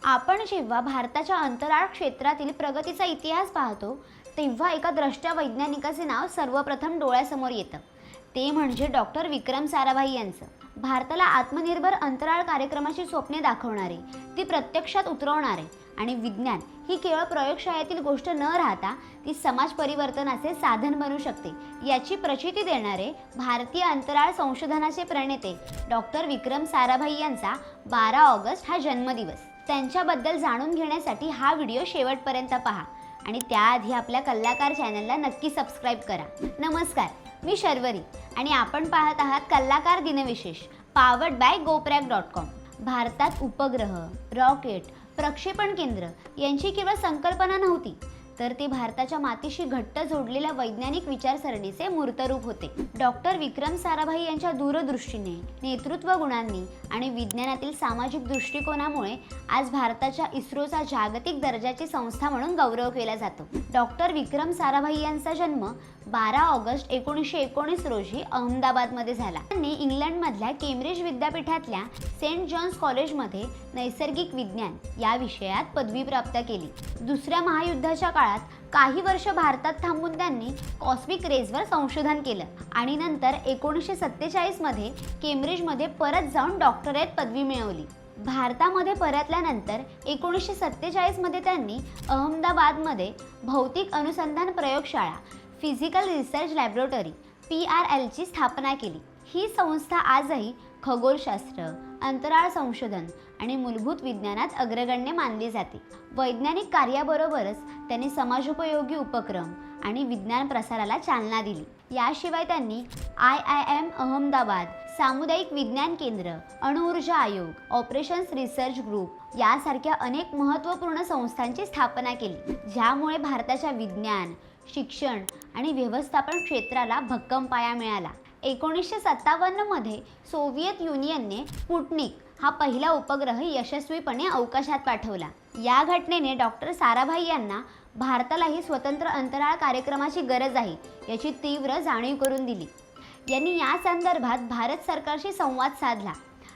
आपण जेव्हा भारताच्या अंतराळ क्षेत्रातील प्रगतीचा इतिहास पाहतो तेव्हा एका द्रष्टा वैज्ञानिकाचे नाव सर्वप्रथम डोळ्यासमोर येतं. ते म्हणजे डॉक्टर विक्रम साराभाई यांचं. भारताला आत्मनिर्भर अंतराळ कार्यक्रमाची स्वप्ने दाखवणारे, ती प्रत्यक्षात उतरवणारे आणि विज्ञान ही केवळ प्रयोगशाळेतील गोष्ट न राहता ती समाज परिवर्तनाचे साधन बनू शकते याची प्रचिती देणारे भारतीय अंतराळ संशोधनाचे प्रणेते डॉक्टर विक्रम साराभाई यांचा 12 ऑगस्ट हा जन्मदिवस. त्यांच्याबद्दल जाणून घेण्यासाठी हा व्हिडिओ शेवटपर्यंत पहा आणि त्याआधी आपल्या कल्लाकार चॅनलला नक्की सबस्क्राईब करा. नमस्कार, मी शर्वरी आणि आपण पाहत आहात कल्लाकार दिनविशेष पावर्ड बाय GoPrack.com. भारतात उपग्रह, रॉकेट, प्रक्षेपण केंद्र यांची केवळ संकल्पना नव्हती, तर ते भारताच्या मातीशी घट्ट जोडलेल्या वैज्ञानिक विचारसरणीचे मूर्तरूप होते. डॉक्टर विक्रम साराभाई यांच्या दूरदृष्टीने, नेतृत्व गुणांनी आणि विज्ञानातील सामाजिक दृष्टिकोनामुळे आज भारताच्या इस्रोचा जागतिक दर्जाची संस्था म्हणून गौरव केला जातो. डॉक्टर विक्रम साराभाई यांचा जन्म 12 ऑगस्ट 1919 रोजी अहमदाबादमध्ये झाला. त्यांनी इंग्लंडमधल्या केम्ब्रिज विद्यापीठातल्या सेंट जॉन्स कॉलेजमध्ये नैसर्गिक विज्ञान या विषयात पदवी प्राप्त केली. दुसऱ्या महायुद्धाच्या काळात काही वर्ष भारतात थांबून त्यांनी कॉस्मिक रेजवर संशोधन केलं आणि नंतर 1947 मध्ये केम्ब्रिजमध्ये परत जाऊन डॉक्टरेट पदवी मिळवली. भारतामध्ये परतल्यानंतर 1947 मध्ये त्यांनी अहमदाबादमध्ये भौतिक अनुसंधान प्रयोगशाळा फिजिकल रिसर्च लॅबोरेटरी PRL ची स्थापना केली. ही संस्था आजही खगोलशास्त्र, अंतराळ संशोधन आणि मूलभूत विज्ञानात अग्रगण्य मानली जाते. वैज्ञानिक कार्याबरोबरच त्यांनी समाजोपयोगी उपक्रम आणि विज्ञान प्रसाराला चालना दिली. याशिवाय त्यांनी IIM अहमदाबाद, सामुदायिक विज्ञान केंद्र, अणुऊर्जा आयोग, ऑपरेशन्स रिसर्च ग्रुप यासारख्या अनेक महत्त्वपूर्ण संस्थांची स्थापना केली, ज्यामुळे भारताच्या विज्ञान, शिक्षण आणि व्यवस्थापन क्षेत्राला भक्कम पाया मिळाला. 1957 मध्ये सोव्हिएत युनियनने स्पुटनिक हा पहिला उपग्रह यशस्वीपणे अवकाशात पाठवला. या घटनेने डॉक्टर साराभाई यांना भारतालाही स्वतंत्र अंतराळ कार्यक्रमाची गरज आहे याची तीव्र जाणीव करून दिली. यांनी या संदर्भात भारत सरकारशी संवाद साधला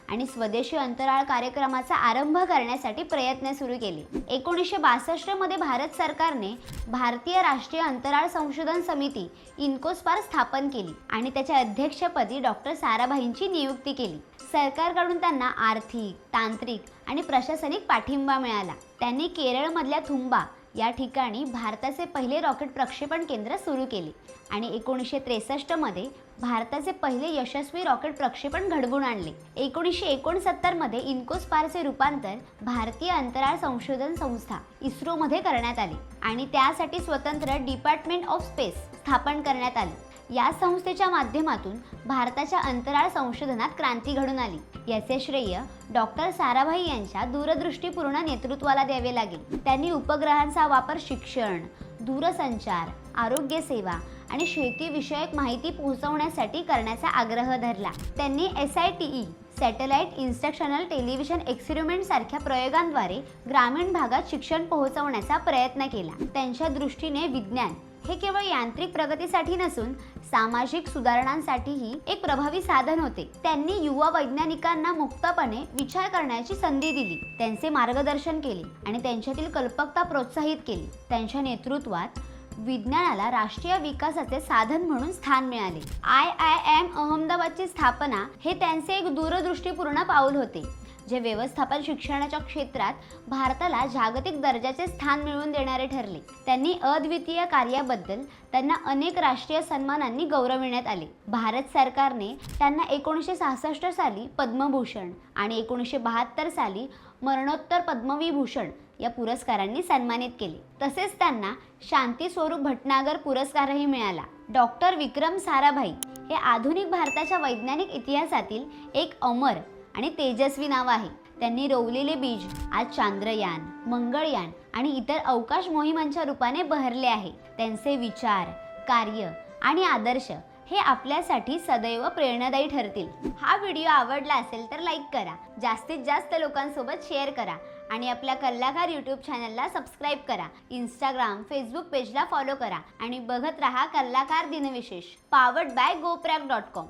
आणि स्वदेशी अंतराळ कार्यक्रमाचा आरंभ करण्यासाठी प्रयत्न सुरू केले. 1962 मध्ये भारत सरकारने भारतीय राष्ट्रीय अंतराळ संशोधन समिती इन्कोस्पार स्थापन केली आणि त्याच्या अध्यक्षपदी डॉक्टर साराभाईंची नियुक्ती केली. सरकारकडून त्यांना आर्थिक, तांत्रिक आणि प्रशासनिक पाठिंबा मिळाला. त्यांनी केरळमधल्या थुंबा या ठिकाणी भारताचे पहिले रॉकेट प्रक्षेपण केंद्र सुरू केले आणि 1963 मध्ये भारताचे पहिले यशस्वी रॉकेट प्रक्षेपण घडवून आणले. 1969 मध्ये इन्कोस्पारचे रूपांतर भारतीय अंतराळ संशोधन संस्था इस्रोमध्ये करण्यात आले आणि त्यासाठी स्वतंत्र डिपार्टमेंट ऑफ स्पेस स्थापन करण्यात आले. या संस्थेच्या माध्यमातून भारताच्या अंतराळ संशोधनात क्रांती घडून आली. याचे श्रेय डॉक्टर साराभाई यांच्या दूरदृष्टीपूर्ण नेतृत्वाला द्यावे लागेल. त्यांनी उपग्रहांचा वापर शिक्षण, दूरसंचार, आरोग्य सेवा आणि शेतीविषयक माहिती पोहोचवण्यासाठी करण्याचा आग्रह धरला. त्यांनी SITE satellite instructional television experiment सारख्या प्रयोगांद्वारे ग्रामीण भागात शिक्षण पोहोचवण्याचा प्रयत्न केला. त्यांच्या दृष्टीने विज्ञान हे केवळ यांत्रिक प्रगतीसाठी नसून सामाजिक सुधारणांसाठीही एक प्रभावी साधन होते. त्यांनी युवा वैज्ञानिकांना मुक्तपणे विचार करण्याची संधी दिली, त्यांचे मार्गदर्शन केले आणि त्यांच्यातील कल्पकता प्रोत्साहित केली. त्यांच्या नेतृत्वात विज्ञानाला राष्ट्रीय विकासाचे साधन म्हणून स्थान मिळाले. IIM अहमदाबादची स्थापना हे त्यांचे एक दूरदृष्टीपूर्ण पाऊल होते, जे व्यवस्थापन शिक्षणाच्या क्षेत्रात भारताला जागतिक दर्जाचे स्थान मिळवून देणारे ठरले. त्यांनी अद्वितीय कार्याबद्दल त्यांना अनेक राष्ट्रीय सन्मानांनी गौरविण्यात आले. भारत सरकारने त्यांना 1966 साली पद्मभूषण आणि 1972 साली मरणोत्तर पद्मविभूषण या पुरस्कारांनी सन्मानित केले. तसेच त्यांना शांती स्वरूप भटनागर पुरस्कारही मिळाला. डॉक्टर विक्रम साराभाई हे आधुनिक भारताच्या वैज्ञानिक इतिहासातील एक अमर आणि तेजस्वी नाव आहे. त्यांनी रोवलेले बीज आज चांद्रयान, मंगळयान आणि इतर अवकाश मोहिमांच्या रूपाने बहरले आहे. त्यांचे विचार, कार्य आणि आदर्श हे आपल्यासाठी सदैव प्रेरणादायी ठरतील. हा व्हिडिओ आवडला असेल तर लाईक करा, जास्तीत जास्त लोकांसोबत शेअर करा आणि आपल्या कल्लाकार यूट्यूब चॅनलला सबस्क्राईब करा. इंस्टाग्राम, फेसबुक पेजला फॉलो करा आणि बघत रहा कल्लाकार दिनविशेष पावर्ड बाय GoPrack.com.